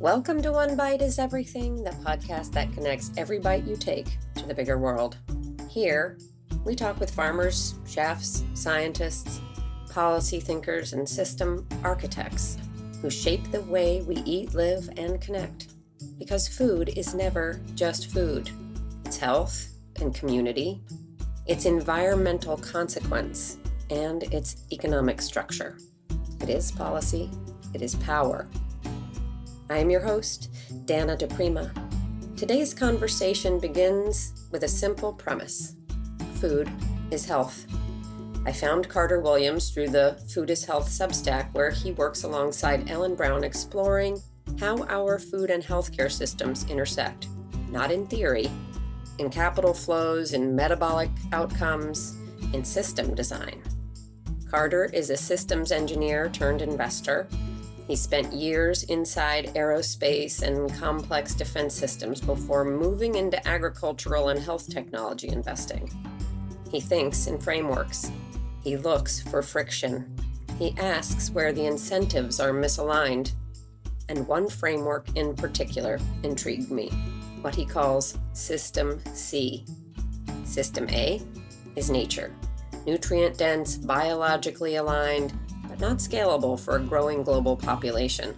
Welcome to One Bite is Everything, the podcast that connects every bite you take to the bigger world. Here, we talk with farmers, chefs, scientists, policy thinkers, and system architects who shape the way we eat, live, and connect. Because food is never just food. It's health and community, it's environmental consequence, and it's economic structure. It is policy, it is power. I am your host, DiPrima. Today's conversation begins with a simple premise. Food is health. I found Carter Williams through the Food Is Health Substack, where he works alongside Ellen Brown exploring how our food and healthcare systems intersect, not in theory, in capital flows, in metabolic outcomes, in system design. Carter is a systems engineer turned investor. He spent years inside aerospace and complex defense systems before moving into agricultural and health technology investing. He thinks in frameworks. He looks for friction. He asks where the incentives are misaligned. And one framework in particular intrigued me, what he calls System C. System A is nature, nutrient-dense, biologically aligned, but not scalable for a growing global population.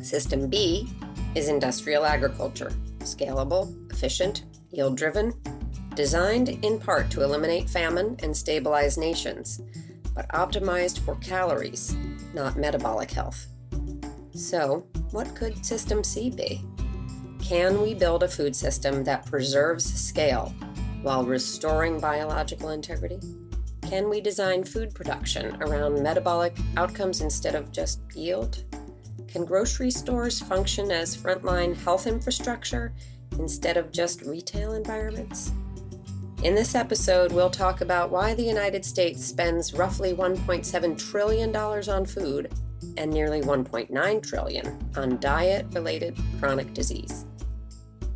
System B is industrial agriculture, scalable, efficient, yield-driven, designed in part to eliminate famine and stabilize nations, but optimized for calories, not metabolic health. So, what could System C be? Can we build a food system that preserves scale while restoring biological integrity? Can we design food production around metabolic outcomes instead of just yield? Can grocery stores function as frontline health infrastructure instead of just retail environments? In this episode, we'll talk about why the United States spends roughly $1.7 trillion on food and nearly $1.9 trillion on diet-related chronic disease.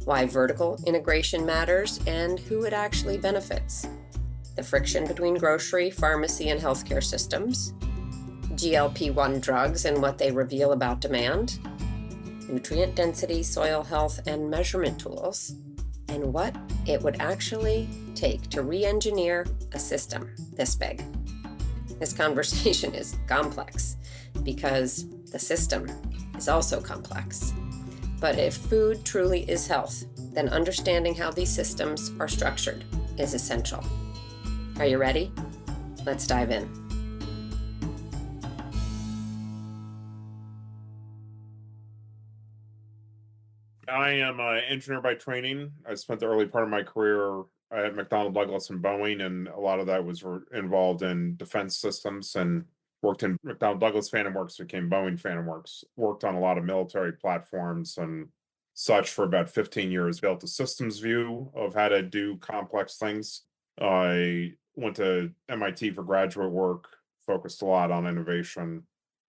Why vertical integration matters and who it actually benefits. The friction between grocery, pharmacy, and healthcare systems, GLP-1 drugs and what they reveal about demand, nutrient density, soil health, and measurement tools, and what it would actually take to re-engineer a system this big. This conversation is complex because the system is also complex. But if food truly is health, then understanding how these systems are structured is essential. Are you ready? Let's dive in. I am an engineer by training. I spent the early part of my career at McDonnell Douglas and Boeing, and a lot of that was involved in defense systems, and worked in McDonnell Douglas Phantom Works, became Boeing Phantom Works, worked on a lot of military platforms and such for about 15 years, built a systems view of how to do complex things. I went to MIT for graduate work, focused a lot on innovation.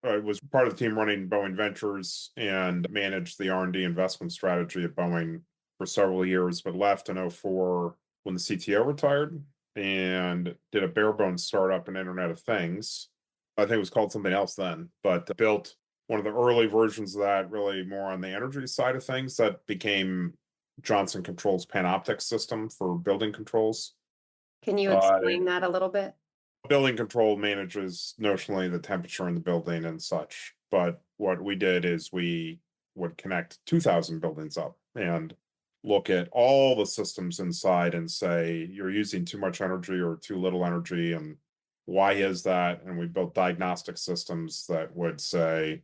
I was part of the team running Boeing Ventures and managed the R&D investment strategy at Boeing for several years, but left in 2004 when the CTO retired and did a bare bones startup in Internet of Things. I think it was called something else then, but built one of the early versions of that, really more on the energy side of things, that became Johnson Controls Panoptic system for building controls. Can you explain that a little bit? Building control manages notionally the temperature in the building and such. But what we did is we would connect 2,000 buildings up and look at all the systems inside and say, you're using too much energy or too little energy, and why is that? And we built diagnostic systems that would say,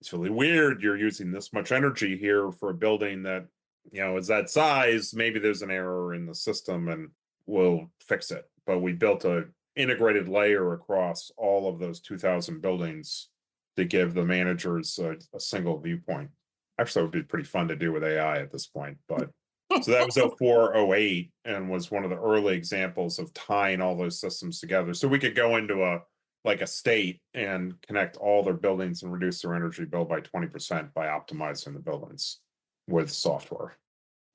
it's really weird, you're using this much energy here for a building that, is that size. Maybe there's an error in the system and we'll fix it. But we built a integrated layer across all of those 2,000 buildings to give the managers a single viewpoint. Actually, it would be pretty fun to do with AI at this point. But so that was 2004, 2008, and was one of the early examples of tying all those systems together. So we could go into a state and connect all their buildings and reduce their energy bill by 20% by optimizing the buildings with software.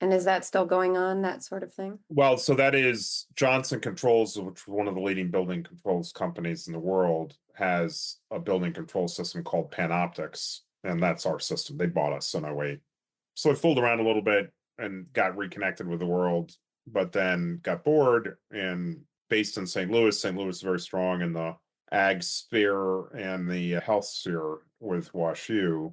And is that still going on, that sort of thing? Well, so that is Johnson Controls, which is one of the leading building controls companies in the world, has a building control system called Panoptics. And that's our system. They bought us in 08. So I fooled around a little bit and got reconnected with the world, but then got bored and based in St. Louis. St. Louis is very strong in the ag sphere and the health sphere with WashU.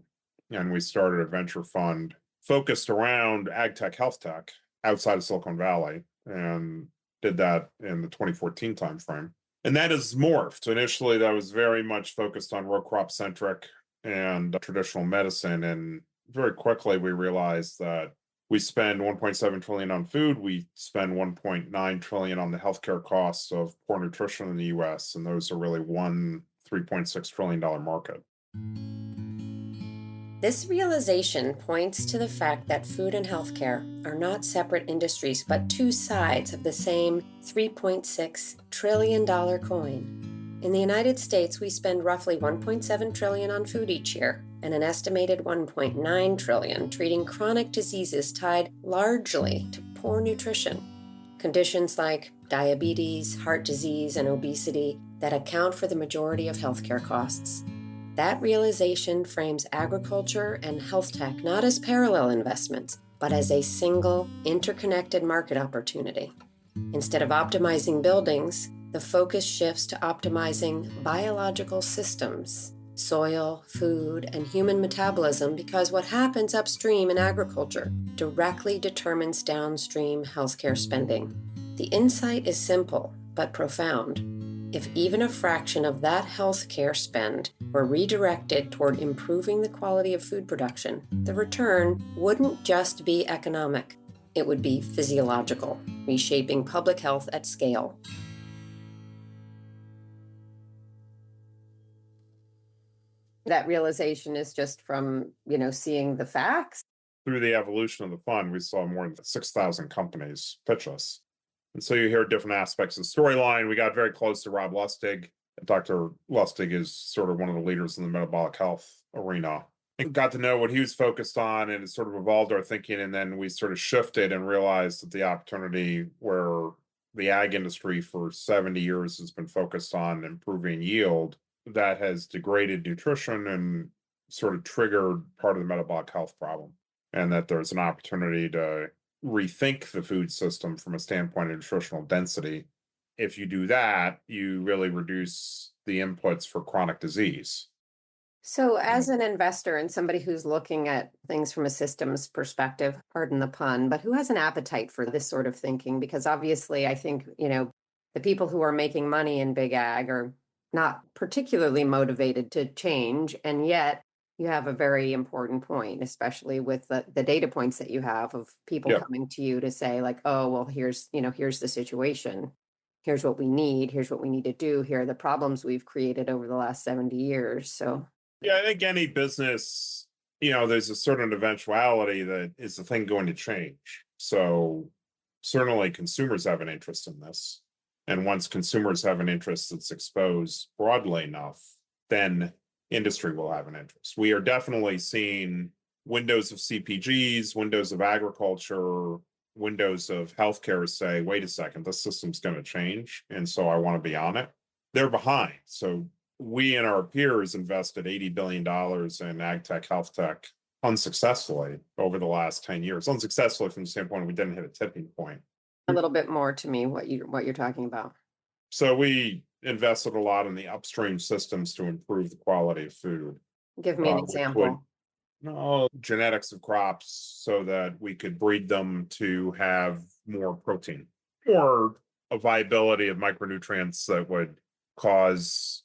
And we started a venture fund focused around ag tech, health tech outside of Silicon Valley, and did that in the 2014 timeframe. And that has morphed. Initially, that was very much focused on row crop centric and traditional medicine. And very quickly, we realized that we spend 1.7 trillion on food. We spend 1.9 trillion on the healthcare costs of poor nutrition in the US. And those are really one $3.6 trillion market. This realization points to the fact that food and healthcare are not separate industries, but two sides of the same $3.6 trillion coin. In the United States, we spend roughly $1.7 trillion on food each year, and an estimated $1.9 trillion treating chronic diseases tied largely to poor nutrition. Conditions like diabetes, heart disease, and obesity that account for the majority of healthcare costs. That realization frames agriculture and health tech not as parallel investments, but as a single, interconnected market opportunity. Instead of optimizing buildings, the focus shifts to optimizing biological systems, soil, food, and human metabolism, because what happens upstream in agriculture directly determines downstream healthcare spending. The insight is simple but profound. If even a fraction of that healthcare spend were redirected toward improving the quality of food production, the return wouldn't just be economic, it would be physiological, reshaping public health at scale. That realization is just from, seeing the facts. Through the evolution of the fund, we saw more than 6,000 companies pitch us. And so you hear different aspects of the storyline. We got very close to Rob Lustig. Dr. Lustig is sort of one of the leaders in the metabolic health arena. And got to know what he was focused on, and it sort of evolved our thinking. And then we sort of shifted and realized that the opportunity where the ag industry for 70 years has been focused on improving yield, that has degraded nutrition and sort of triggered part of the metabolic health problem. And that there's an opportunity to rethink the food system from a standpoint of nutritional density. If you do that, you really reduce the inputs for chronic disease. So as an investor and somebody who's looking at things from a systems perspective, pardon the pun, but who has an appetite for this sort of thinking? Because obviously I think, the people who are making money in big ag are not particularly motivated to change. And yet you have a very important point, especially with the data points that you have of people coming to you to say like, oh, well, here's the situation. Here's what we need. Here's what we need to do. Here are the problems we've created over the last 70 years. So, yeah, I think any business, there's a certain eventuality that is the thing going to change. So certainly consumers have an interest in this. And once consumers have an interest that's exposed broadly enough, then industry will have an interest. We are definitely seeing windows of CPGs, windows of agriculture, windows of healthcare say, wait a second, this system's going to change. And so I want to be on it. They're behind. So we and our peers invested $80 billion in ag tech, health tech unsuccessfully over the last 10 years. Unsuccessfully from the standpoint we didn't hit a tipping point. A little bit more to me what you're talking about. So we invested a lot in the upstream systems to improve the quality of food. Give me an example. Genetics of crops so that we could breed them to have more protein, or a viability of micronutrients that would cause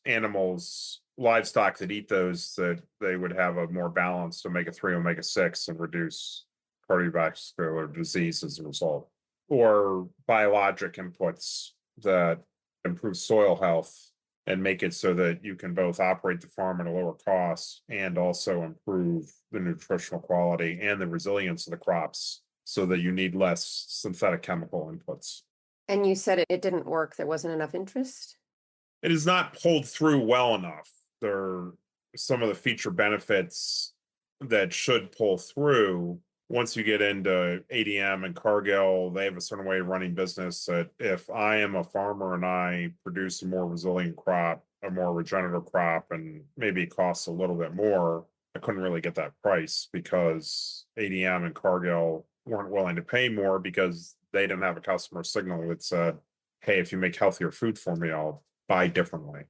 livestock that eat those, that they would have a more balanced omega-3, omega-6 and reduce cardiovascular disease as a result. Or biologic inputs that improve soil health and make it so that you can both operate the farm at a lower cost and also improve the nutritional quality and the resilience of the crops so that you need less synthetic chemical inputs. And you said it didn't work. There wasn't enough interest? It is not pulled through well enough. There are some of the feature benefits that should pull through. Once you get into ADM and Cargill, they have a certain way of running business that if I am a farmer and I produce a more resilient crop, a more regenerative crop, and maybe it costs a little bit more, I couldn't really get that price because ADM and Cargill weren't willing to pay more because they didn't have a customer signal that said, hey, if you make healthier food for me, I'll buy differently.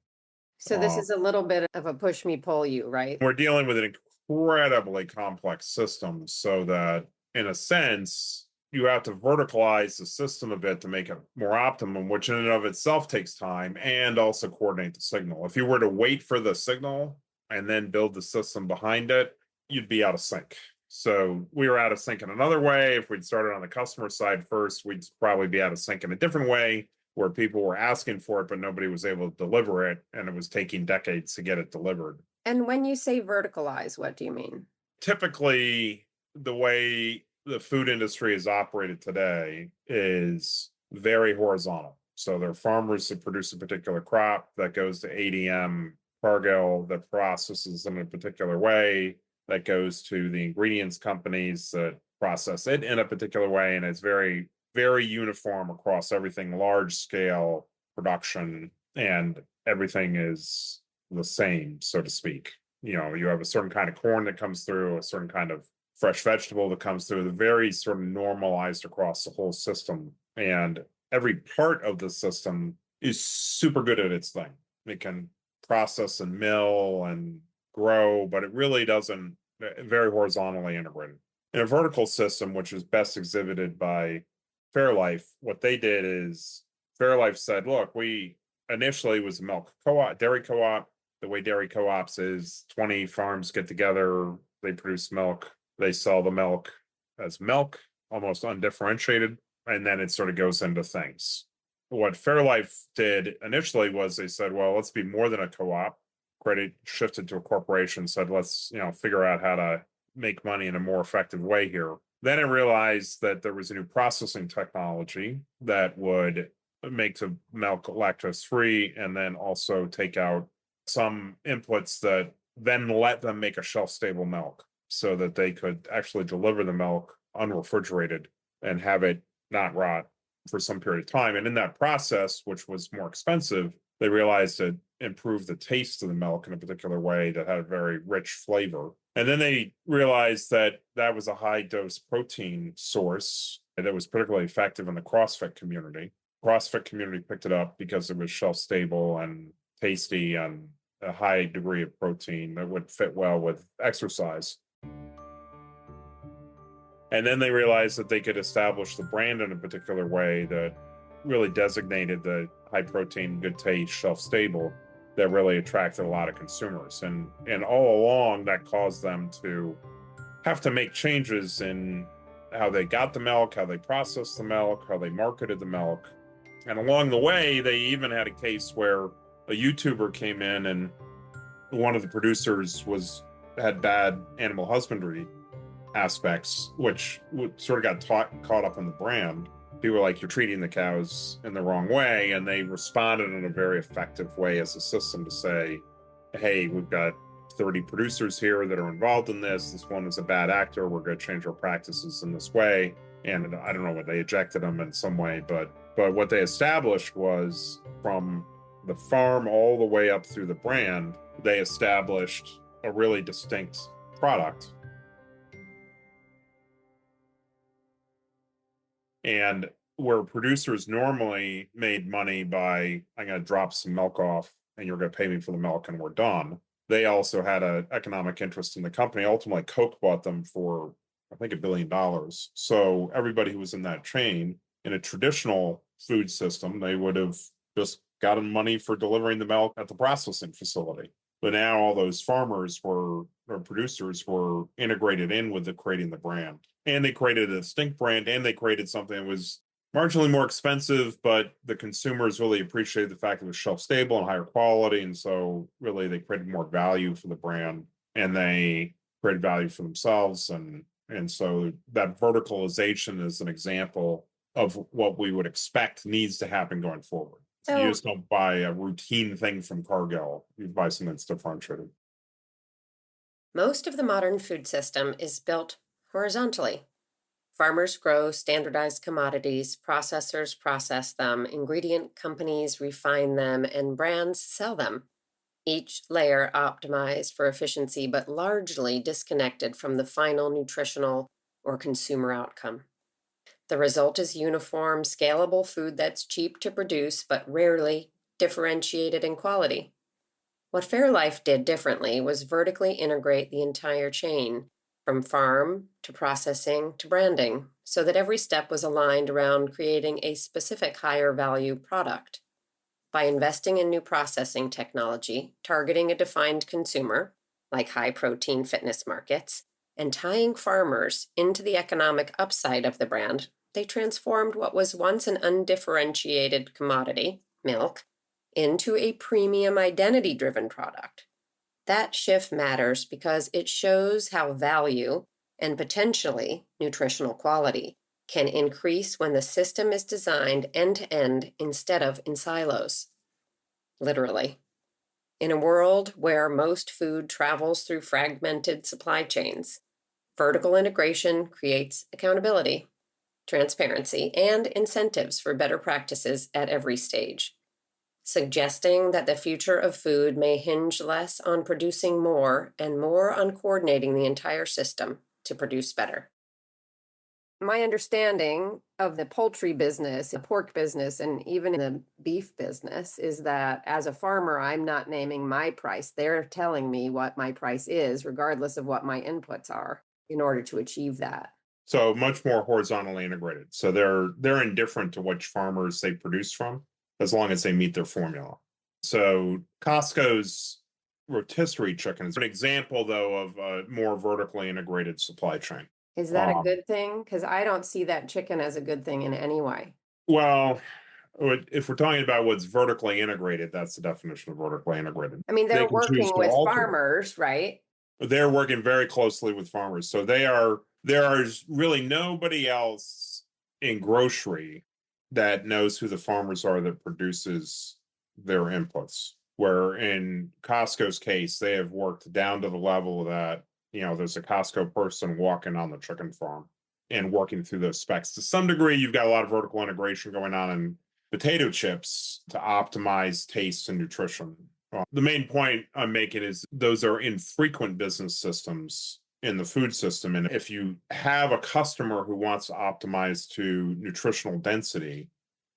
So this is a little bit of a push me pull you, right? We're dealing with an incredibly complex system, so that in a sense, you have to verticalize the system a bit to make it more optimum, which in and of itself takes time, and also coordinate the signal. If you were to wait for the signal and then build the system behind it, you'd be out of sync. So we were out of sync in another way. If we'd started on the customer side first, we'd probably be out of sync in a different way, where people were asking for it, but nobody was able to deliver it, and it was taking decades to get it delivered. And when you say verticalize, what do you mean? Typically, the way the food industry is operated today is very horizontal. So there are farmers that produce a particular crop that goes to ADM, Cargill, that processes them in a particular way, that goes to the ingredients companies that process it in a particular way, and it's very, very uniform across everything, large scale production, and everything is the same, so to speak. You have a certain kind of corn that comes through, a certain kind of fresh vegetable that comes through, the very sort of normalized across the whole system. And every part of the system is super good at its thing. It can process and mill and grow, but it really doesn't, very horizontally integrated. In a vertical system, which is best exhibited by Fairlife, what they did is Fairlife said, look, we initially was a milk co-op, dairy co-op. The way dairy co-ops is 20 farms get together, they produce milk, they sell the milk as milk, almost undifferentiated, and then it sort of goes into things. What Fairlife did initially was they said, well, let's be more than a co-op. Credit shifted to a corporation, said, let's figure out how to make money in a more effective way here. Then I realized that there was a new processing technology that would make the milk lactose free, and then also take out some inputs that then let them make a shelf stable milk, so that they could actually deliver the milk unrefrigerated and have it not rot for some period of time. And in that process, which was more expensive, they realized it improved the taste of the milk in a particular way that had a very rich flavor. And then they realized that that was a high dose protein source that was particularly effective in the CrossFit community. CrossFit community picked it up because it was shelf stable and tasty and a high degree of protein that would fit well with exercise. And then they realized that they could establish the brand in a particular way that really designated the high protein, good taste, shelf stable, that really attracted a lot of consumers. And all along, that caused them to have to make changes in how they got the milk, how they processed the milk, how they marketed the milk. And along the way, they even had a case where a YouTuber came in, and one of the producers had bad animal husbandry aspects, which sort of got caught up in the brand. People were like, you're treating the cows in the wrong way. And they responded in a very effective way as a system to say, hey, we've got 30 producers here that are involved in this. This one is a bad actor. We're going to change our practices in this way. And I don't know what they ejected them in some way, but what they established was, from the farm all the way up through the brand, they established a really distinct product. And where producers normally made money by, I'm going to drop some milk off and you're going to pay me for the milk and we're done, they also had an economic interest in the company. Ultimately, Coke bought them for, I think, $1 billion. So everybody who was in that chain, in a traditional food system, they would have just gotten money for delivering the milk at the processing facility. But now all those farmers or producers were integrated in with creating the brand. And they created a distinct brand, and they created something that was marginally more expensive, but the consumers really appreciated the fact it was shelf stable and higher quality. And so really they created more value for the brand, and they created value for themselves. And so that verticalization is an example of what we would expect needs to happen going forward. So you just don't buy a routine thing from Cargill. You buy something that's differentiated. Most of the modern food system is built horizontally. Farmers grow standardized commodities, processors process them, ingredient companies refine them, and brands sell them. each layer optimized for efficiency but largely disconnected from the final nutritional or consumer outcome. The result is uniform, scalable food that's cheap to produce but rarely differentiated in quality. What Fairlife did differently was vertically integrate the entire chain, from farm to processing to branding, so that every step was aligned around creating a specific higher value product. By investing in new processing technology, targeting a defined consumer, like high protein fitness markets, and tying farmers into the economic upside of the brand, they transformed what was once an undifferentiated commodity, milk, into a premium identity-driven product. That shift matters because it shows how value and potentially nutritional quality can increase when the system is designed end-to-end instead of in silos. Literally. In a world where most food travels through fragmented supply chains, vertical integration creates accountability, transparency, and incentives for better practices at every stage, suggesting that the future of food may hinge less on producing more and more on coordinating the entire system to produce better. My understanding of the poultry business, the pork business, and even the beef business is that as a farmer, I'm not naming my price. They're telling me what my price is, regardless of what my inputs are, in order to achieve that. So much more horizontally integrated. So they're indifferent to which farmers they produce from, as long as they meet their formula. So Costco's rotisserie chicken is an example, though, of a more vertically integrated supply chain. Is that a good thing? Because I don't see that chicken as a good thing in any way. Well, if we're talking about what's vertically integrated, that's the definition of vertically integrated. I mean, They they're can choose working to with alter it. farmers, right? They're working very closely with farmers. So there is really nobody else in grocery that knows who the farmers are that produces their inputs. Where in Costco's case, they have worked down to the level that, there's a Costco person walking on the chicken farm and working through those specs. To some degree, you've got a lot of vertical integration going on in potato chips to optimize taste and nutrition. The main point I'm making is those are infrequent business systems in the food system. And if you have a customer who wants to optimize to nutritional density,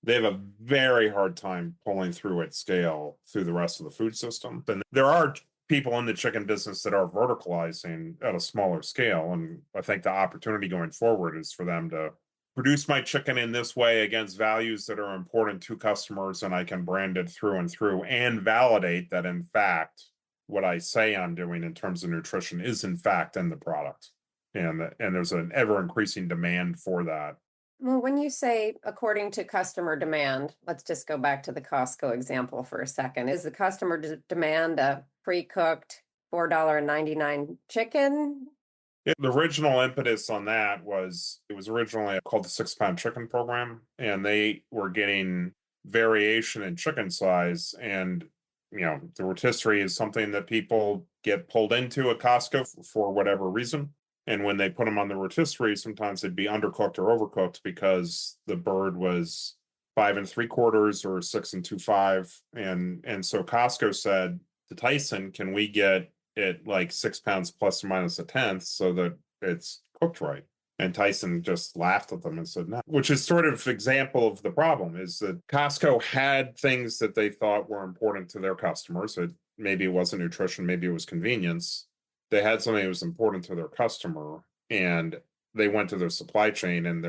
they have a very hard time pulling through at scale through the rest of the food system. And there are people in the chicken business that are verticalizing at a smaller scale. And I think the opportunity going forward is for them to produce my chicken in this way against values that are important to customers, and I can brand it through and through and validate that, in fact, what I say I'm doing in terms of nutrition is, in fact, in the product. And there's an ever-increasing demand for that. Well, when you say according to customer demand, let's just go back to the Costco example for a second. Is the customer demand a pre-cooked $4.99 chicken? Yeah, the original impetus on that was, it was originally called the 6-pound chicken program, and they were getting variation in chicken size. And, the rotisserie is something that people get pulled into at Costco for whatever reason. And when they put them on the rotisserie, sometimes they'd be undercooked or overcooked because the bird was 5 3/4 or 6 2/5. And so Costco said to Tyson, can we get it like 6 pounds plus or minus a tenth so that it's cooked right? And Tyson just laughed at them and said no, which is sort of example of the problem, is that Costco had things that they thought were important to their customers. Maybe it wasn't nutrition, maybe it was convenience. They had something that was important to their customer, and they went to their supply chain, and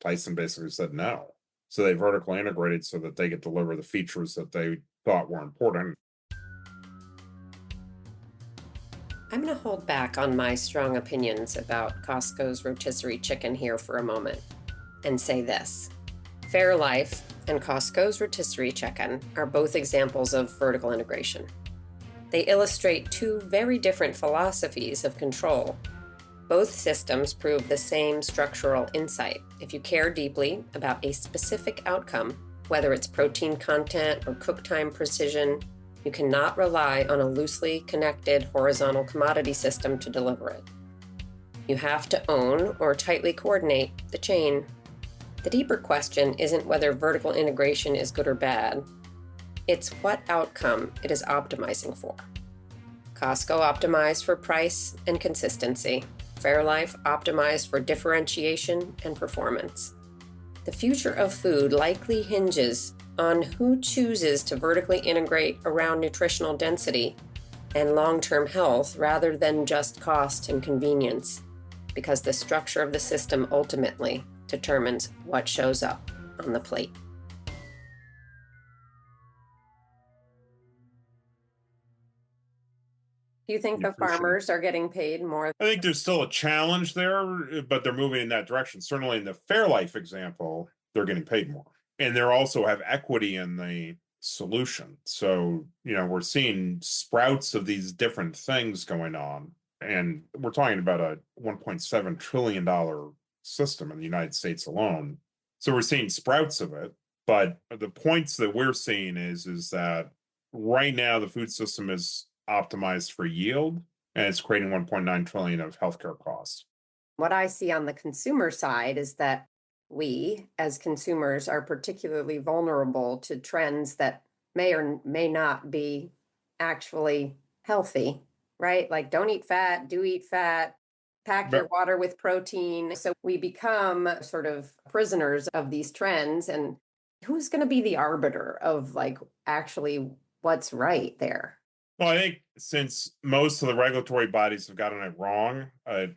Tyson basically said no. So they vertically integrated so that they could deliver the features that they thought were important. I'm going to hold back on my strong opinions about Costco's rotisserie chicken here for a moment and say this. Fairlife and Costco's rotisserie chicken are both examples of vertical integration. They illustrate two very different philosophies of control. Both systems prove the same structural insight. If you care deeply about a specific outcome, whether it's protein content or cook time precision, you cannot rely on a loosely connected horizontal commodity system to deliver it. You have to own or tightly coordinate the chain. The deeper question isn't whether vertical integration is good or bad. It's what outcome it is optimizing for. Costco optimized for price and consistency. Fairlife optimized for differentiation and performance. The future of food likely hinges on who chooses to vertically integrate around nutritional density and long-term health rather than just cost and convenience, because the structure of the system ultimately determines what shows up on the plate. Do you think Yeah, the for sure. farmers are getting paid more? I think there's still a challenge there, but they're moving in that direction. Certainly in the Fairlife example, they're getting paid more. And they also have equity in the solution. So, we're seeing sprouts of these different things going on. And we're talking about a $1.7 trillion system in the United States alone. So we're seeing sprouts of it. But the points that we're seeing is that right now the food system is optimized for yield, and it's creating 1.9 trillion of healthcare costs. What I see on the consumer side is that we, as consumers, are particularly vulnerable to trends that may or may not be actually healthy, right? Like don't eat fat, do eat fat, pack your But water with protein. So we become sort of prisoners of these trends. And who's going to be the arbiter of like actually what's right there? well, I think since most of the regulatory bodies have gotten it wrong, a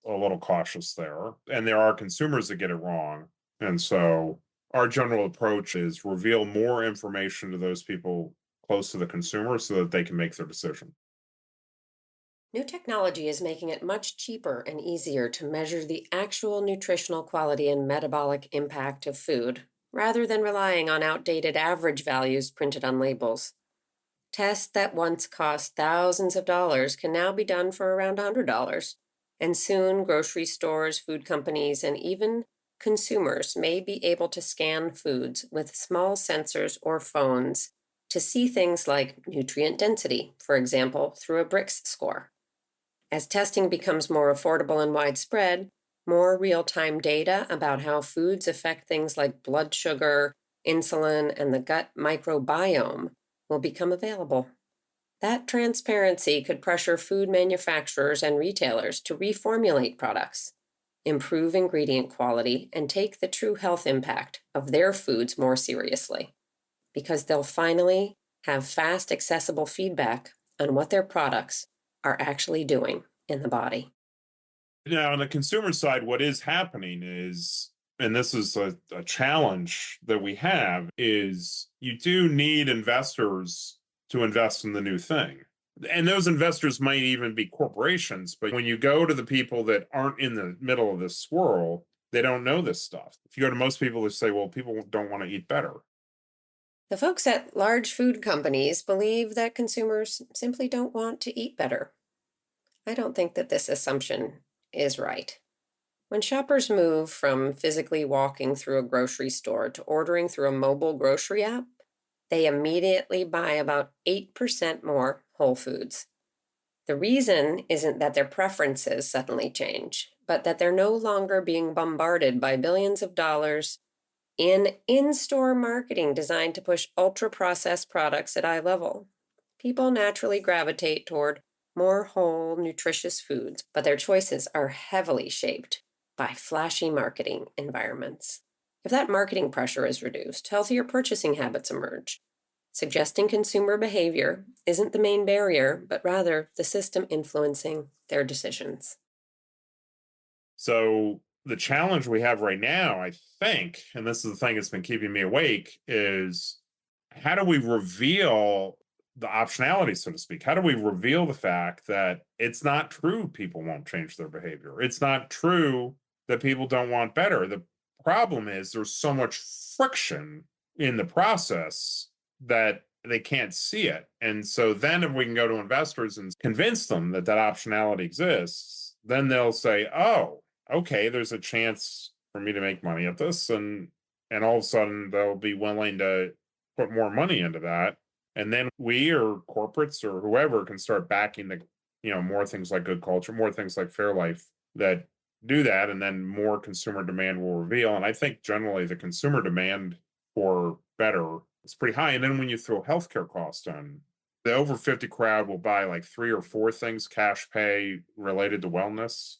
little cautious there. And there are consumers that get it wrong. And so our general approach is reveal more information to those people close to the consumer so that they can make their decision. New technology is making it much cheaper and easier to measure the actual nutritional quality and metabolic impact of food, rather than relying on outdated average values printed on labels. Tests that once cost thousands of dollars can now be done for around $100, and soon grocery stores, food companies, and even consumers may be able to scan foods with small sensors or phones to see things like nutrient density, for example, through a Brix score. As testing becomes more affordable and widespread, more real-time data about how foods affect things like blood sugar, insulin, and the gut microbiome will become available. That transparency could pressure food manufacturers and retailers to reformulate products, improve ingredient quality, and take the true health impact of their foods more seriously, because they'll finally have fast, accessible feedback on what their products are actually doing in the body. Now, on the consumer side, what is happening is, and this is a challenge that we have, is you do need investors to invest in the new thing. And those investors might even be corporations, but when you go to the people that aren't in the middle of this swirl, they don't know this stuff. If you go to most people, they say, well, people don't want to eat better. The folks at large food companies believe that consumers simply don't want to eat better. I don't think that this assumption is right. When shoppers move from physically walking through a grocery store to ordering through a mobile grocery app, they immediately buy about 8% more whole foods. The reason isn't that their preferences suddenly change, but that they're no longer being bombarded by billions of dollars in in-store marketing designed to push ultra-processed products at eye level. People naturally gravitate toward more whole, nutritious foods, but their choices are heavily shaped by flashy marketing environments. If that marketing pressure is reduced, healthier purchasing habits emerge. Suggesting consumer behavior isn't the main barrier, but rather the system influencing their decisions. So the challenge we have right now, I think, and this is the thing that's been keeping me awake, is how do we reveal the optionality, so to speak? How do we reveal the fact that it's not true people won't change their behavior? It's not true that people don't want better. The problem is there's so much friction in the process that they can't see it. And so then if we can go to investors and convince them that that optionality exists, then they'll say, oh, okay, there's a chance for me to make money at this. And all of a sudden they'll be willing to put more money into that. And then we or corporates or whoever can start backing the, more things like good culture, more things like Fairlife that do that. And then more consumer demand will reveal. And I think generally the consumer demand for better It's pretty high. And then when you throw healthcare costs in, the over 50 crowd will buy like 3 or 4 things cash pay related to wellness.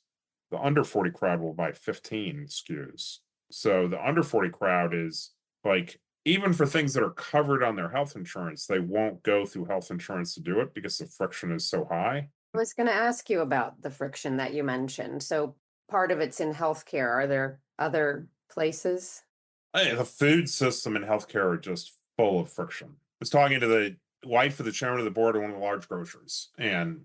The under 40 crowd will buy 15 SKUs. So the under 40 crowd is like, even for things that are covered on their health insurance, they won't go through health insurance to do it because the friction is so high. I was going to ask you about the friction that you mentioned. So part of it's in healthcare. Are there other places? The food system and healthcare are just full of friction. I was talking to the wife of the chairman of the board of one of the large grocers, and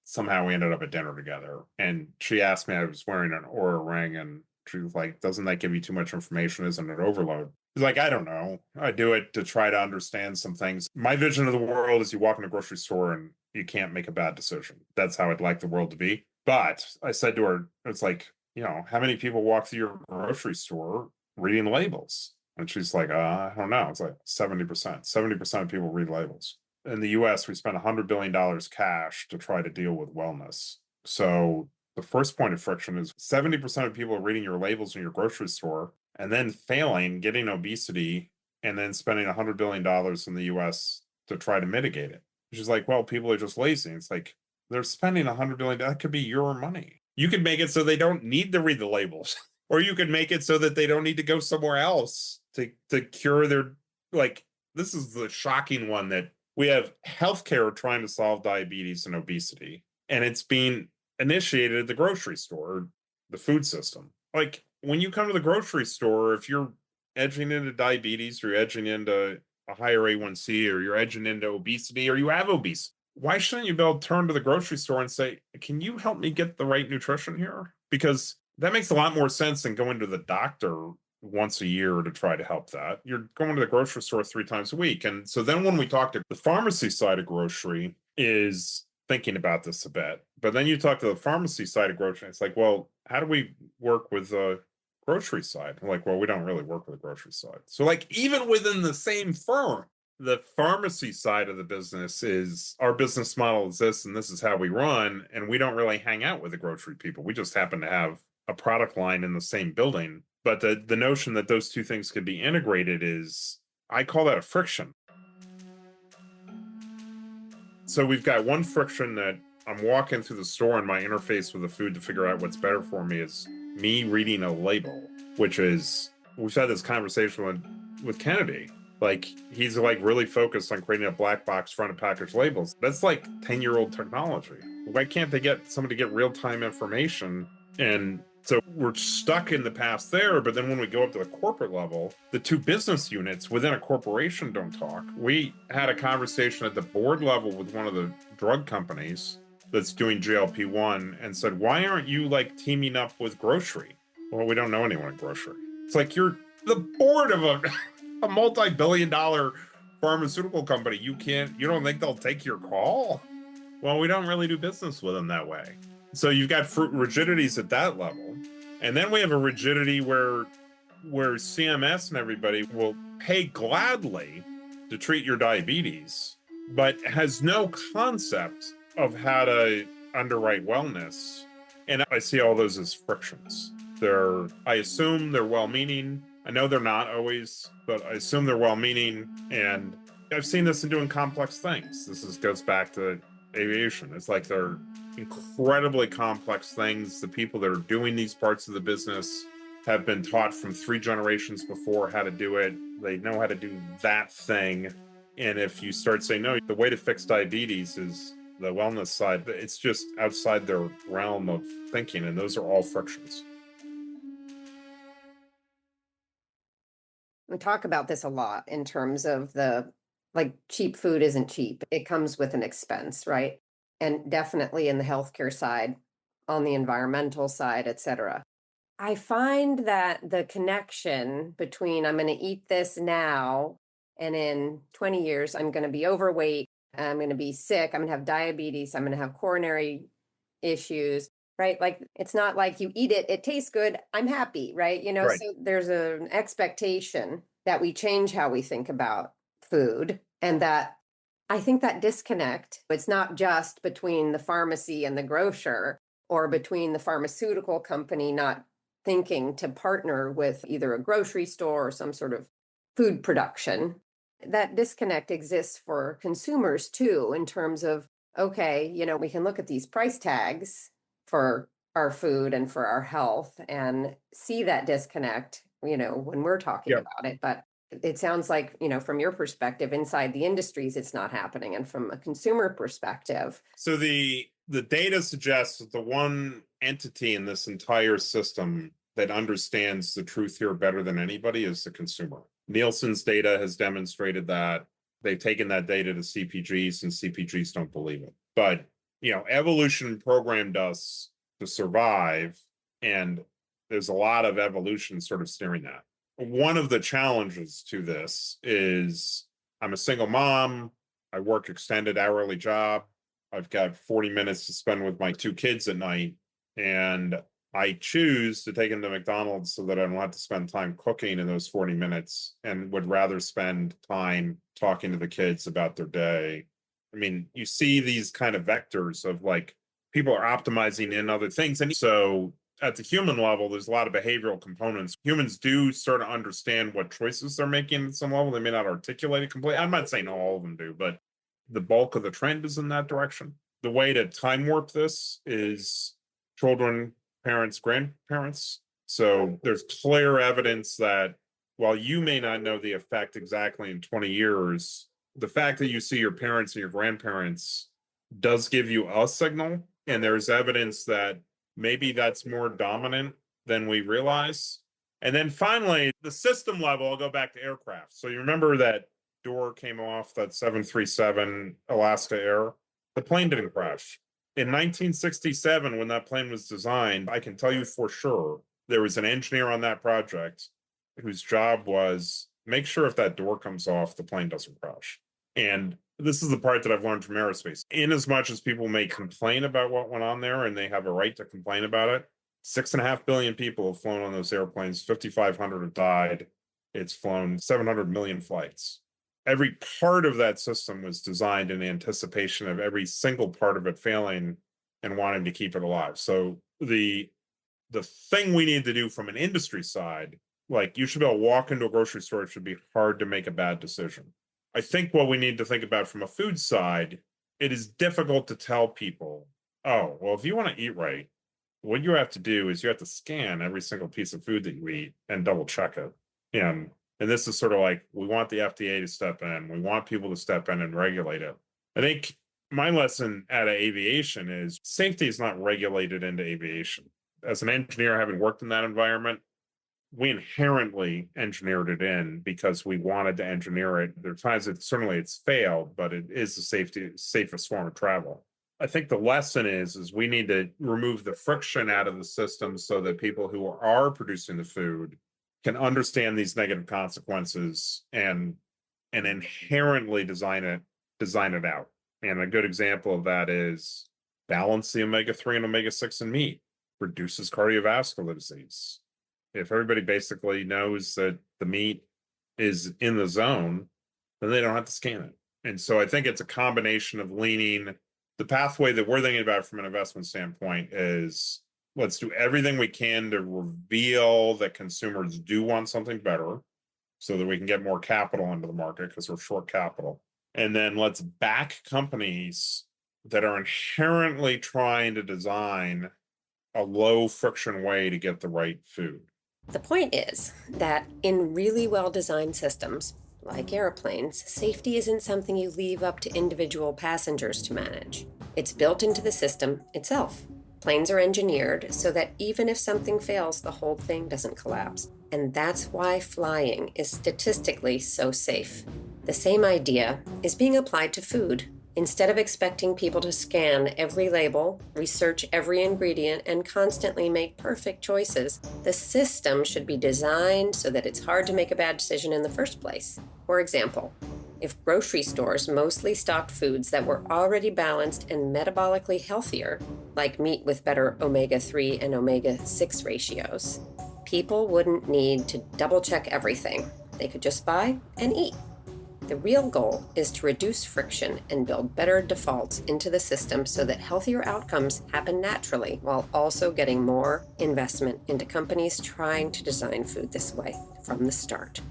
somehow we ended up at dinner together. And she asked me, I was wearing an Aura ring, and she was like, "Doesn't that give you too much information? Isn't it overload?" He's like, "I don't know. I do it to try to understand some things. My vision of the world is you walk in a grocery store and you can't make a bad decision. That's how I'd like the world to be." But I said to her, it's like, how many people walk through your grocery store reading labels? And she's like, I don't know. It's like 70%. 70% of people read labels. In the US, we spend $100 billion cash to try to deal with wellness. So the first point of friction is 70% of people are reading your labels in your grocery store and then failing, getting obesity, and then spending $100 billion in the US to try to mitigate it. She's like, well, people are just lazy. It's like, they're spending $100 billion. That could be your money. You could make it so they don't need to read the labels. Or you could make it so that they don't need to go somewhere else to cure their, like, this is the shocking one, that we have healthcare trying to solve diabetes and obesity, and it's being initiated at the grocery store, the food system. Like, when you come to the grocery store, if you're edging into diabetes, or you're edging into a higher A1C, or you're edging into obesity, or you have obesity, why shouldn't you be able to turn to the grocery store and say, can you help me get the right nutrition here? Because that makes a lot more sense than going to the doctor once a year to try to help that. You're going to the grocery store 3 times a week. And so then when we talk to the pharmacy side of grocery is thinking about this a bit. But then you talk to the pharmacy side of grocery, it's like, well, how do we work with the grocery side? I'm like, well, we don't really work with the grocery side. So like, even within the same firm, the pharmacy side of the business is, our business model is this, and this is how we run. And we don't really hang out with the grocery people. We just happen to have a product line in the same building. But the notion that those two things could be integrated is, I call that a friction. So we've got one friction that I'm walking through the store, and my interface with the food to figure out what's better for me is me reading a label, which is, we've had this conversation with Kennedy. Like, he's like really focused on creating a black box front of package labels. That's like 10-year-old technology. Why can't they get somebody to get real-time information? And so we're stuck in the past there. But then when we go up to the corporate level, the two business units within a corporation don't talk. We had a conversation at the board level with one of the drug companies that's doing GLP-1 and said, why aren't you like teaming up with grocery? Well, we don't know anyone in grocery. It's like, you're the board of a multi-billion-dollar pharmaceutical company. You don't think they'll take your call? Well, we don't really do business with them that way. So you've got rigidities at that level. And then we have a rigidity where CMS and everybody will pay gladly to treat your diabetes, but has no concept of how to underwrite wellness. And I see all those as frictions. I assume they're well-meaning. I know they're not always, but I assume they're well-meaning. And I've seen this in doing complex things. Goes back to aviation. It's like they're incredibly complex things. The people that are doing these parts of the business have been taught from 3 generations before how to do it. They know how to do that thing. And if you start saying, no, the way to fix diabetes is the wellness side, it's just outside their realm of thinking. And those are all frictions. We talk about this a lot in terms of cheap food isn't cheap. It comes with an expense, right? And definitely in the healthcare side, on the environmental side, et cetera. I find that the connection between I'm going to eat this now and in 20 years, I'm going to be overweight, I'm going to be sick, I'm going to have diabetes, I'm going to have coronary issues, right? Like, it's not like you eat it, it tastes good, I'm happy, right? Right. So there's an expectation that we change how we think about food, and that I think that disconnect, it's not just between the pharmacy and the grocer, or between the pharmaceutical company not thinking to partner with either a grocery store or some sort of food production. That disconnect exists for consumers too, in terms of, okay, we can look at these price tags for our food and for our health and see that disconnect, when we're talking Yep. about it. But it sounds like, from your perspective, inside the industries, it's not happening. And from a consumer perspective. So the data suggests that the one entity in this entire system that understands the truth here better than anybody is the consumer. Nielsen's data has demonstrated that. They've taken that data to CPGs, and CPGs don't believe it. But, evolution programmed us to survive, and there's a lot of evolution sort of steering that. One of the challenges to this is I'm a single mom. I work extended hourly job. I've got 40 minutes to spend with my two kids at night, and I choose to take them to McDonald's so that I don't have to spend time cooking in those 40 minutes and would rather spend time talking to the kids about their day. I mean, you see these kind of vectors of like people are optimizing in other things. And so at the human level, there's a lot of behavioral components. Humans do sort of understand what choices they're making at some level. They may not articulate it completely. I'm not saying all of them do, but the bulk of the trend is in that direction. The way to time warp this is children, parents, grandparents. So there's clear evidence that while you may not know the effect exactly in 20 years, the fact that you see your parents and your grandparents does give you a signal. And there's evidence that maybe that's more dominant than we realize. And then finally, the system level, I'll go back to aircraft. So you remember that door came off, that 737 Alaska Air? The plane didn't crash. In 1967, when that plane was designed, I can tell you for sure, there was an engineer on that project whose job was make sure if that door comes off, the plane doesn't crash. And this is the part that I've learned from aerospace. In as much as people may complain about what went on there, and they have a right to complain about it, 6.5 billion people have flown on those airplanes, 5,500 have died. It's flown 700 million flights. Every part of that system was designed in anticipation of every single part of it failing and wanting to keep it alive. So the thing we need to do from an industry side, like you should be able to walk into a grocery store, it should be hard to make a bad decision. I think what we need to think about from a food side, it is difficult to tell people, oh, well, if you want to eat right, what you have to do is you have to scan every single piece of food that you eat and double check it. And this is sort of like, we want the FDA to step in. We want people to step in and regulate it. I think my lesson out of aviation is safety is not regulated into aviation. As an engineer, having worked in that environment, we inherently engineered it in because we wanted to engineer it. There are times that certainly it's failed, but it is the safest form of travel. I think the lesson is we need to remove the friction out of the system so that people who are producing the food can understand these negative consequences and inherently design it out. And a good example of that is balance the omega-3 and omega-6 in meat, reduces cardiovascular disease. If everybody basically knows that the meat is in the zone, then they don't have to scan it. And so I think it's a combination of leaning. The pathway that we're thinking about from an investment standpoint is let's do everything we can to reveal that consumers do want something better so that we can get more capital into the market because we're short capital. And then let's back companies that are inherently trying to design a low friction way to get the right food. The point is that in really well-designed systems, like airplanes, safety isn't something you leave up to individual passengers to manage. It's built into the system itself. Planes are engineered so that even if something fails, the whole thing doesn't collapse. And that's why flying is statistically so safe. The same idea is being applied to food. Instead of expecting people to scan every label, research every ingredient, and constantly make perfect choices, the system should be designed so that it's hard to make a bad decision in the first place. For example, if grocery stores mostly stocked foods that were already balanced and metabolically healthier, like meat with better omega-3 and omega-6 ratios, people wouldn't need to double-check everything. They could just buy and eat. The real goal is to reduce friction and build better defaults into the system so that healthier outcomes happen naturally while also getting more investment into companies trying to design food this way from the start.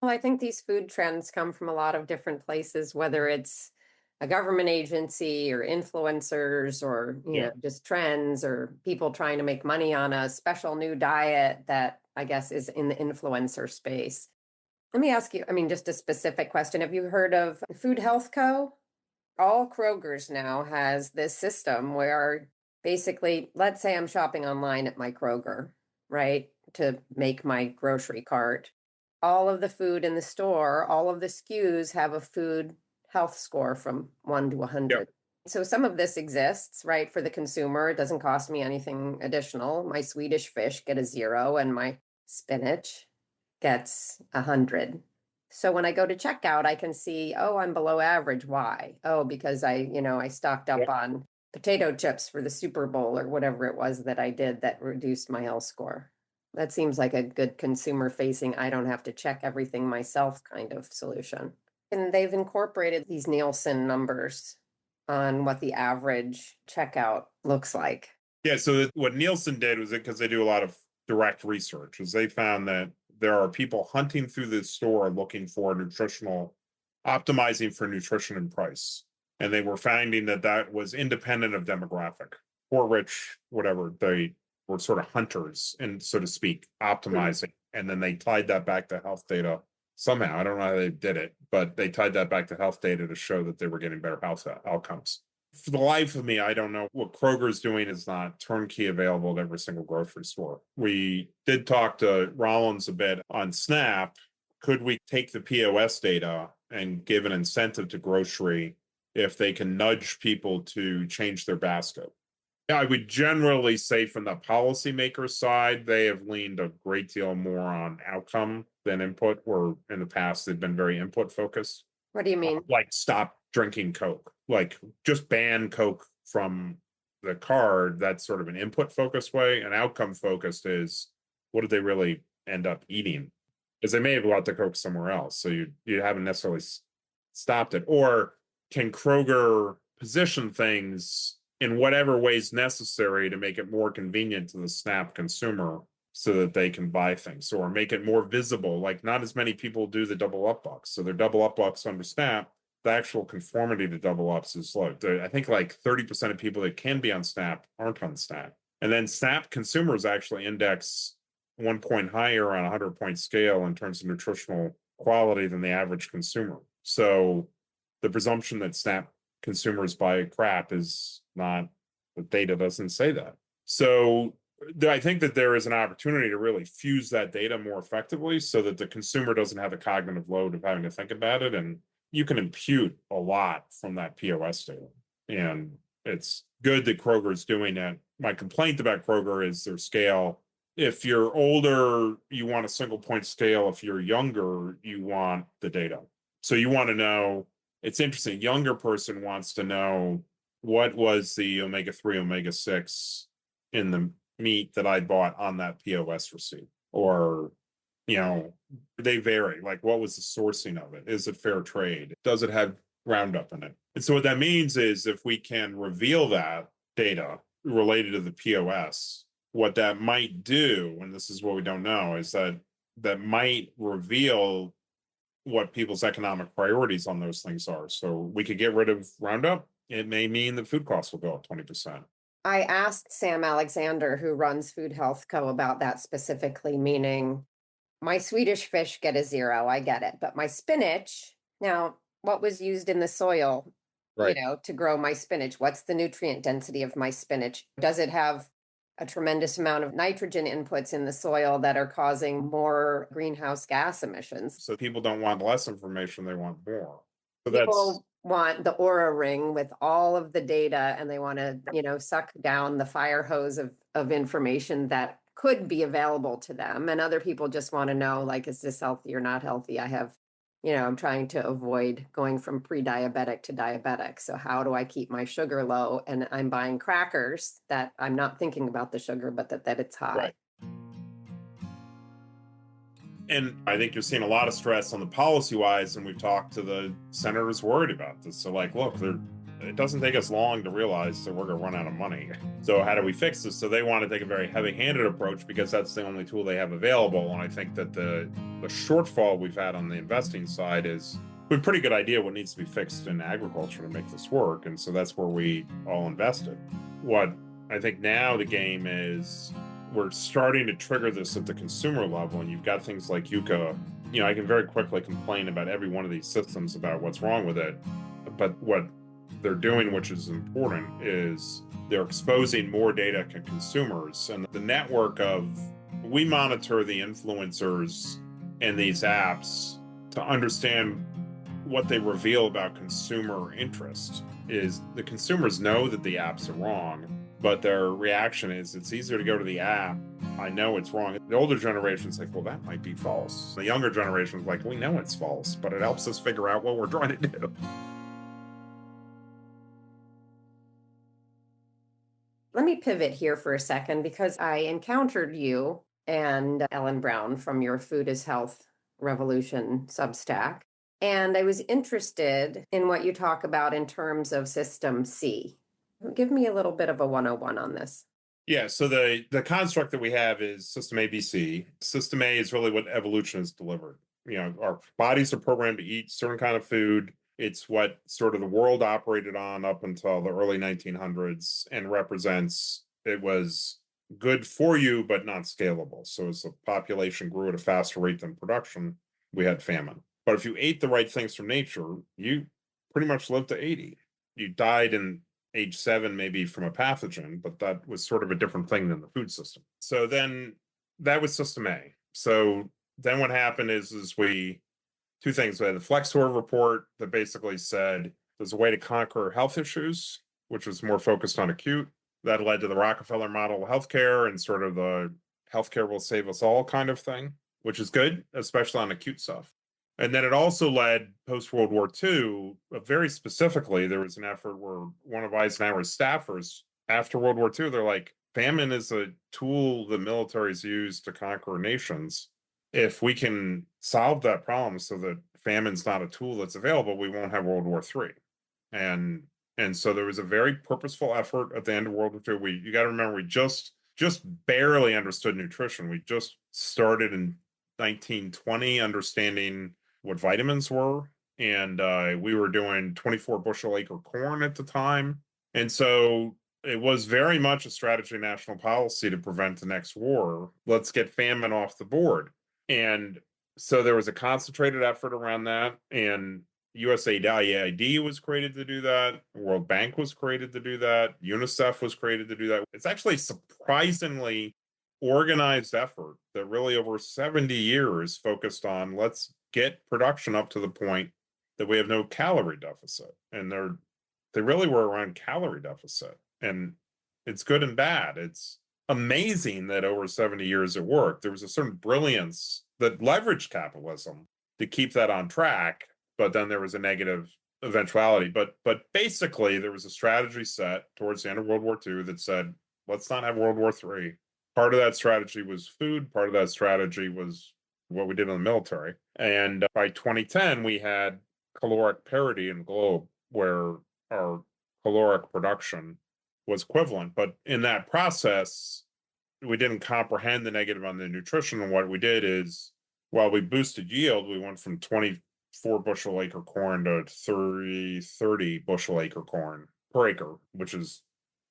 Well, I think these food trends come from a lot of different places, whether it's a government agency or influencers or, Yeah. just trends or people trying to make money on a special new diet that I guess is in the influencer space. Let me ask you, I mean, just a specific question. Have you heard of Food Health Co? All Kroger's now has this system where basically, let's say I'm shopping online at my Kroger, right, to make my grocery cart. All of the food in the store, all of the SKUs have a food health score from 1 to Yep. 100. So some of this exists, right, for the consumer. It doesn't cost me anything additional. My Swedish fish get a 0 and my spinach gets 100. So when I go to checkout, I can see, oh, I'm below average. Why? Oh, because I stocked up Yep. on potato chips for the Super Bowl or whatever it was that I did that reduced my health score. That seems like a good consumer facing, I don't have to check everything myself kind of solution. And they've incorporated these Nielsen numbers on what the average checkout looks like. Yeah. So what Nielsen did was because they do a lot of direct research, is they found that there are people hunting through the store looking for optimizing for nutrition and price. And they were finding that that was independent of demographic. Poor, rich, whatever, they were sort of hunters and, so to speak, optimizing. And then they tied that back to health data somehow. I don't know how they did it, but they tied that back to health data to show that they were getting better health outcomes. For the life of me, I don't know what Kroger's doing is not turnkey available at every single grocery store. We did talk to Rollins a bit on Snap. Could we take the POS data and give an incentive to grocery if they can nudge people to change their basket? I would generally say from the policymaker side, they have leaned a great deal more on outcome than input, where in the past they've been very input focused. What do you mean? Like stop drinking Coke, like just ban Coke from the card. That's sort of an input focused way. An outcome focused is, what did they really end up eating? Because they may have bought the Coke somewhere else. So you haven't necessarily stopped it. Or can Kroger position things in whatever ways necessary to make it more convenient to the SNAP consumer so that they can buy things, or make it more visible? Like, not as many people do the double up bucks. So they're double up bucks under SNAP. The actual conformity to double ups is low. I think like 30% of people that can be on SNAP aren't on SNAP. And then SNAP consumers actually index 1 point higher on a 100-point scale in terms of nutritional quality than the average consumer. So the presumption that SNAP consumers buy crap is not, the data doesn't say that. So I think that there is an opportunity to really fuse that data more effectively so that the consumer doesn't have the cognitive load of having to think about it. And you can impute a lot from that POS data. And it's good that Kroger's doing it. My complaint about Kroger is their scale. If you're older, you want a single point scale. If you're younger, you want the data. So you want to know, it's interesting. Younger person wants to know, what was the omega-3, omega-6 in the meat that I bought on that POS receipt? Or, they vary. Like, what was the sourcing of it? Is it fair trade? Does it have Roundup in it? And so what that means is, if we can reveal that data related to the POS, what that might do, and this is what we don't know, is that might reveal what people's economic priorities on those things are. So we could get rid of Roundup. It may mean that food costs will go up 20%. I asked Sam Alexander, who runs Food Health Co., about that specifically, meaning my Swedish fish get a 0, I get it. But my spinach, now, what was used in the soil, Right. to grow my spinach? What's the nutrient density of my spinach? Does it have a tremendous amount of nitrogen inputs in the soil that are causing more greenhouse gas emissions? So people don't want less information, they want more. So People want the Aura ring with all of the data, and they want to, suck down the fire hose of information that could be available to them. And other people just want to know, like, is this healthy or not healthy? I'm trying to avoid going from pre-diabetic to diabetic. So how do I keep my sugar low? And I'm buying crackers that I'm not thinking about the sugar, but that it's high. Right. And I think you're seeing a lot of stress on the policy wise, and we've talked to the senators worried about this. So, like, look, it doesn't take us long to realize that we're going to run out of money. So how do we fix this? So they want to take a very heavy-handed approach because that's the only tool they have available. And I think that the shortfall we've had on the investing side is we have a pretty good idea what needs to be fixed in agriculture to make this work. And so that's where we all invested. What I think now the game is we're starting to trigger this at the consumer level, and you've got things like Yuka. I can very quickly complain about every one of these systems about what's wrong with it. But what they're doing, which is important, is they're exposing more data to consumers. And the network we monitor the influencers in these apps to understand what they reveal about consumer interest. Is the consumers know that the apps are wrong, but their reaction is it's easier to go to the app. I know it's wrong. The older generation's like, well, that might be false. The younger generation's like, we know it's false, but it helps us figure out what we're trying to do. Let me pivot here for a second because I encountered you and Ellen Brown from your Food Is Health Revolution Substack. And I was interested in what you talk about in terms of System C. Give me a little bit of a 101 on this. Yeah, so the construct that we have is System ABC. System A is really what evolution has delivered. Our bodies are programmed to eat certain kind of food. It's what sort of the world operated on up until the early 1900s and represents it was good for you, but not scalable. So as the population grew at a faster rate than production, we had famine. But if you ate the right things from nature, you pretty much lived to 80. You died in age 7, maybe from a pathogen, but that was sort of a different thing than the food system. So then that was System A. So then what happened is two things. We had the Flexor report that basically said there's a way to conquer health issues, which was more focused on acute. That led to the Rockefeller model of healthcare and sort of the healthcare will save us all kind of thing, which is good, especially on acute stuff. And then it also led post-World War II, very specifically, there was an effort where one of Eisenhower's staffers, after World War II, they're like, famine is a tool the militaries use to conquer nations. If we can solve that problem so that famine's not a tool that's available, we won't have World War III. And so there was a very purposeful effort at the end of World War II. You got to remember, we just barely understood nutrition. We just started in 1920 understanding what vitamins were. And we were doing 24 bushel acre corn at the time. And so it was very much a strategy of national policy to prevent the next war. Let's get famine off the board. And so there was a concentrated effort around that. And USAID was created to do that. World Bank was created to do that. UNICEF was created to do that. It's actually surprisingly organized effort that really over 70 years focused on let's get production up to the point that we have no calorie deficit. And they really were around calorie deficit. And it's good and bad. It's amazing that over 70 years it worked. There was a certain brilliance that leveraged capitalism to keep that on track, but then there was a negative eventuality. But basically there was a strategy set towards the end of World War II that said, let's not have World War III. Part of that strategy was food. Part of that strategy was what we did in the military. And by 2010, we had caloric parity in the globe where our caloric production was equivalent. But in that process, we didn't comprehend the negative on the nutrition. And what we did is, while we boosted yield, we went from 24 bushel acre corn to 30 bushel acre corn per acre, which is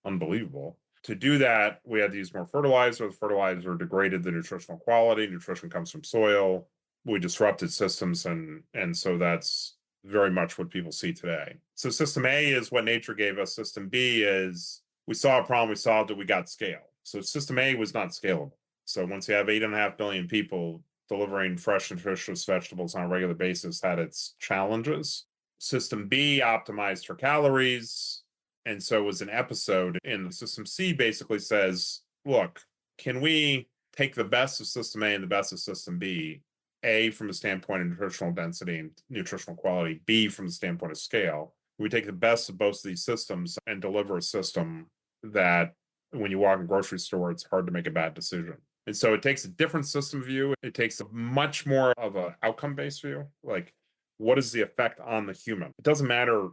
unbelievable. To do that, we had to use more fertilizer. The fertilizer degraded the nutritional quality. Nutrition comes from soil. We disrupted systems, and so that's very much what people see today. So System A is what nature gave us. System B is we saw a problem, we solved it, we got scale. So System A was not scalable. So once you have 8.5 billion people, delivering fresh, nutritious vegetables on a regular basis had its challenges. System B optimized for calories. And so it was an episode. And the System C basically says, look, can we take the best of System A and the best of System B, A, from the standpoint of nutritional density and nutritional quality, B, from the standpoint of scale? We take the best of both of these systems and deliver a system that when you walk in a grocery store, it's hard to make a bad decision. And so it takes a different system view. It takes a much more of an outcome-based view. Like, what is the effect on the human? It doesn't matter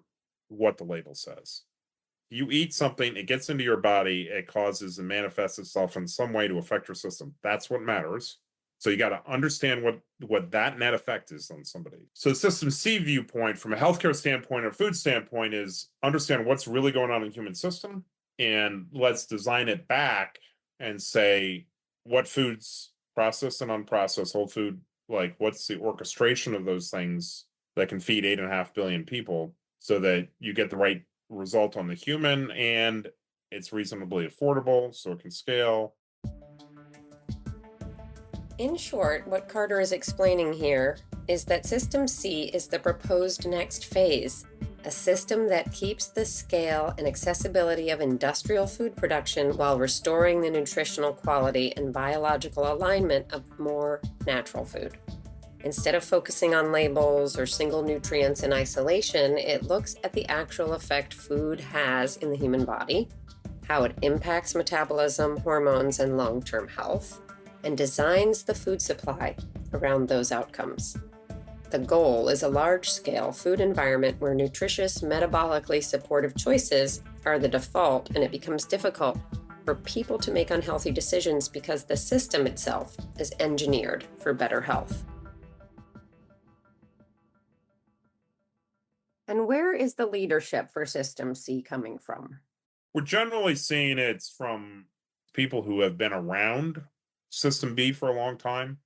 what the label says. You eat something, it gets into your body, it causes and manifests itself in some way to affect your system. That's what matters. So you got to understand what that net effect is on somebody. So system C viewpoint from a healthcare standpoint or food standpoint is understand what's really going on in the human system, and let's design it back and say what foods, processed and unprocessed, whole food, like what's the orchestration of those things that can feed 8.5 billion people so that you get the right result on the human and it's reasonably affordable so it can scale. In short, what Carter is explaining here is that System C is the proposed next phase, a system that keeps the scale and accessibility of industrial food production while restoring the nutritional quality and biological alignment of more natural food. Instead of focusing on labels or single nutrients in isolation, it looks at the actual effect food has in the human body, how it impacts metabolism, hormones, and long-term health, and designs the food supply around those outcomes. The goal is a large-scale food environment where nutritious, metabolically supportive choices are the default, and it becomes difficult for people to make unhealthy decisions because the system itself is engineered for better health. And where is the leadership for System C coming from? We're generally seeing it's from people who have been around System B for a long time.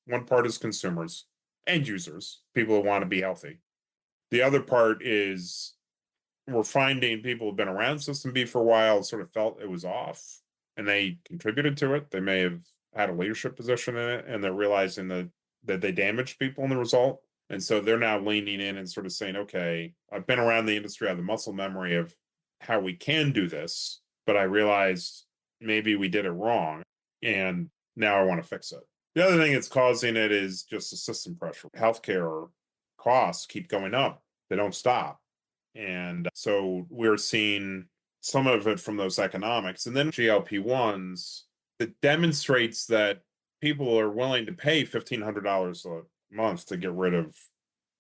One part is consumers, end users, people who want to be healthy. The other part is we're finding people who've been around System B for a while sort of felt it was off and they contributed to it. They may have had a leadership position in it and they're realizing that they damaged people in the result. And so they're now leaning in and sort of saying, okay, I've been around the industry, I have the muscle memory of how we can do this, but I realized maybe we did it wrong. And now I want to fix it. The other thing that's causing it is just the system pressure. Healthcare costs keep going up, they don't stop. And so we're seeing some of it from those economics. And then GLP-1s, that demonstrates that people are willing to pay $1,500 a month to get rid of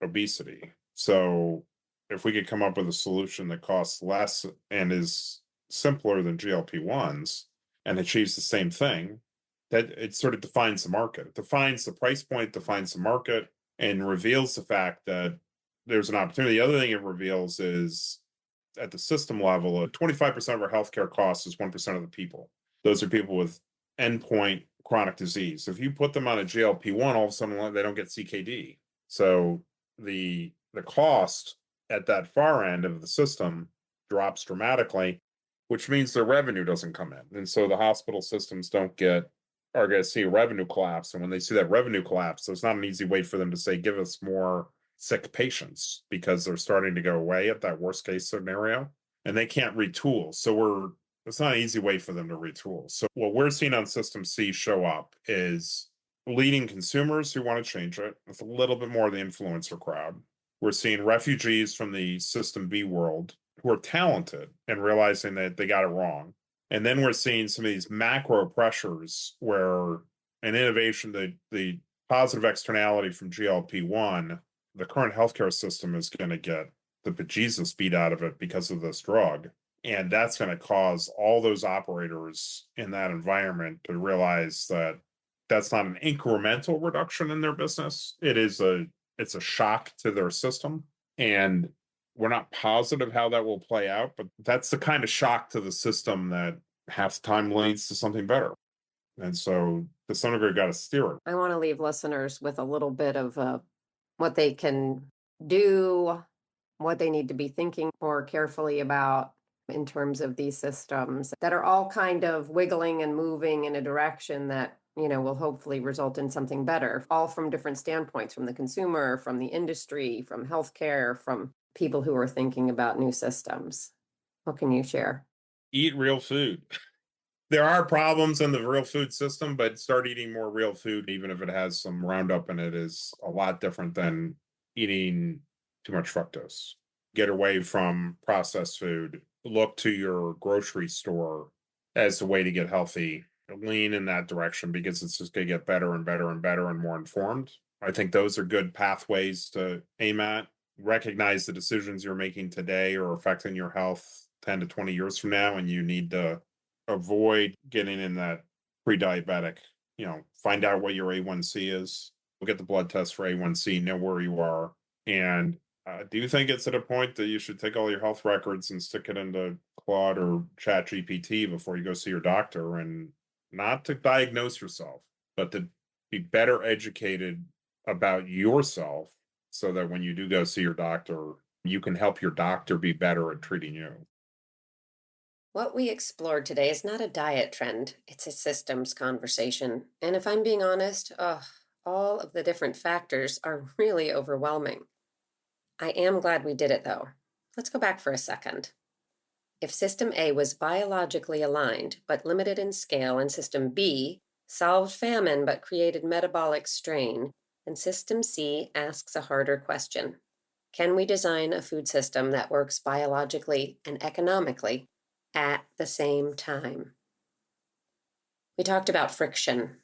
obesity. So if we could come up with a solution that costs less and is simpler than GLP-1s and achieves the same thing, that it sort of defines the market. It defines the price point, defines the market, and reveals the fact that there's an opportunity. The other thing it reveals is at the system level, 25% of our healthcare costs is 1% of the people. Those are people with endpoint chronic disease. If you put them on a GLP-1, all of a sudden they don't get CKD. So the cost at that far end of the system drops dramatically, which means their revenue doesn't come in. And so the hospital systems are going to see a revenue collapse. And when they see that revenue collapse, there's not an easy way for them to say, give us more sick patients, because they're starting to go away at that worst case scenario and they can't retool. So it's not an easy way for them to retool. So what we're seeing on System C show up is leading consumers who want to change it with a little bit more of the influencer crowd. We're seeing refugees from the System B world who are talented and realizing that they got it wrong. And then we're seeing some of these macro pressures where an innovation, the positive externality from GLP-1, the current healthcare system is going to get the bejesus beat out of it because of this drug. And that's going to cause all those operators in that environment to realize that that's not an incremental reduction in their business. It's a shock to their system. And we're not positive how that will play out, but that's the kind of shock to the system that half the time leads to something better. And so to some degree, got to steer it. I want to leave listeners with a little bit of what they can do, what they need to be thinking more carefully about in terms of these systems that are all kind of wiggling and moving in a direction that, will hopefully result in something better, all from different standpoints, from the consumer, from the industry, from healthcare, from people who are thinking about new systems. What can you share? Eat real food. There are problems in the real food system, but start eating more real food, even if it has some Roundup in it, is a lot different than eating too much fructose. Get away from processed food. Look to your grocery store as a way to get healthy. Lean in that direction because it's just going to get better and better and better and more informed. I think those are good pathways to aim at. recognize the decisions you're making today are affecting your health 10 to 20 years from now, and you need to avoid getting in that pre-diabetic, find out what your A1C is, we'll get the blood test for A1C, know where you are. And do you think it's at a point that you should take all your health records and stick it into Claude or Chat GPT before you go see your doctor, and not to diagnose yourself, but to be better educated about yourself so that when you do go see your doctor, you can help your doctor be better at treating you? What we explored today is not a diet trend, it's a systems conversation. And if I'm being honest, all of the different factors are really overwhelming. I am glad we did it though. Let's go back for a second. If System A was biologically aligned but limited in scale, and System B solved famine but created metabolic strain, then System C asks a harder question. Can we design a food system that works biologically and economically at the same time? We talked about friction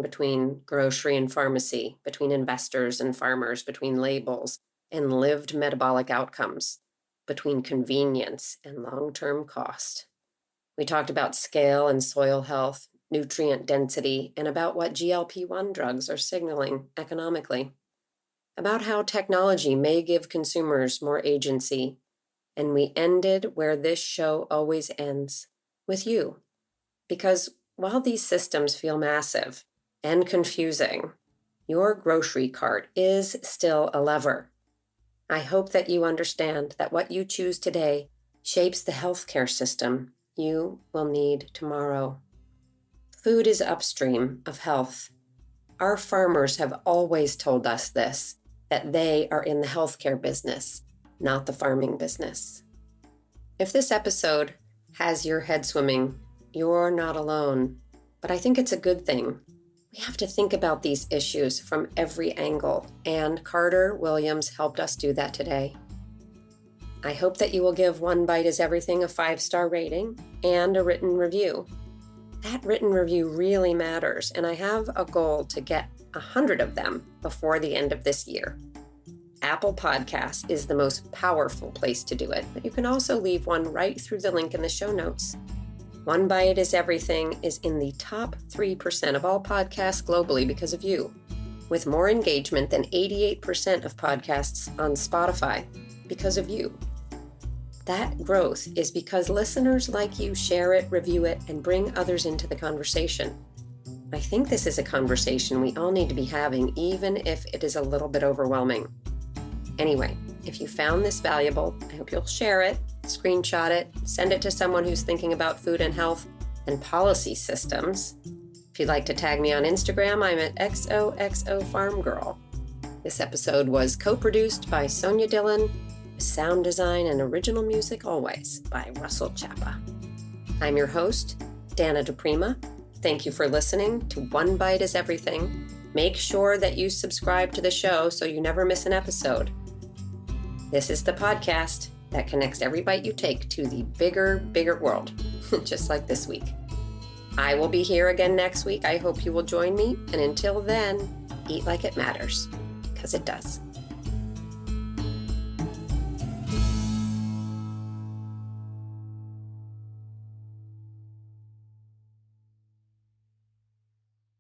between grocery and pharmacy, between investors and farmers, between labels and lived metabolic outcomes, between convenience and long-term cost. We talked about scale and soil health, nutrient density, and about what GLP-1 drugs are signaling economically, about how technology may give consumers more agency. And we ended where this show always ends, with you. Because while these systems feel massive and confusing, your grocery cart is still a lever. I hope that you understand that what you choose today shapes the healthcare system you will need tomorrow. Food is upstream of health. Our farmers have always told us this, that they are in the healthcare business, not the farming business. If this episode has your head swimming, you're not alone, but I think it's a good thing. We have to think about these issues from every angle, and Carter Williams helped us do that today. I hope that you will give One Bite is Everything a 5-star rating and a written review. That written review really matters, and I have a goal to get 100 of them before the end of this year. Apple Podcasts is the most powerful place to do it, but you can also leave one right through the link in the show notes. One Bite is Everything is in the top 3% of all podcasts globally because of you, with more engagement than 88% of podcasts on Spotify because of you. That growth is because listeners like you share it, review it, and bring others into the conversation. I think this is a conversation we all need to be having, even if it is a little bit overwhelming. Anyway, if you found this valuable, I hope you'll share it, screenshot it, send it to someone who's thinking about food and health and policy systems. If you'd like to tag me on Instagram, I'm at XOXOFarmGirl. This episode was co-produced by Sonia Dillon, with sound design and original music always by Russell Chapa. I'm your host, Dana DiPrima. Thank you for listening to One Bite is Everything. Make sure that you subscribe to the show so you never miss an episode. This is the podcast that connects every bite you take to the bigger world, just like this week. I will be here again next week. I hope you will join me. And until then, eat like it matters, because it does.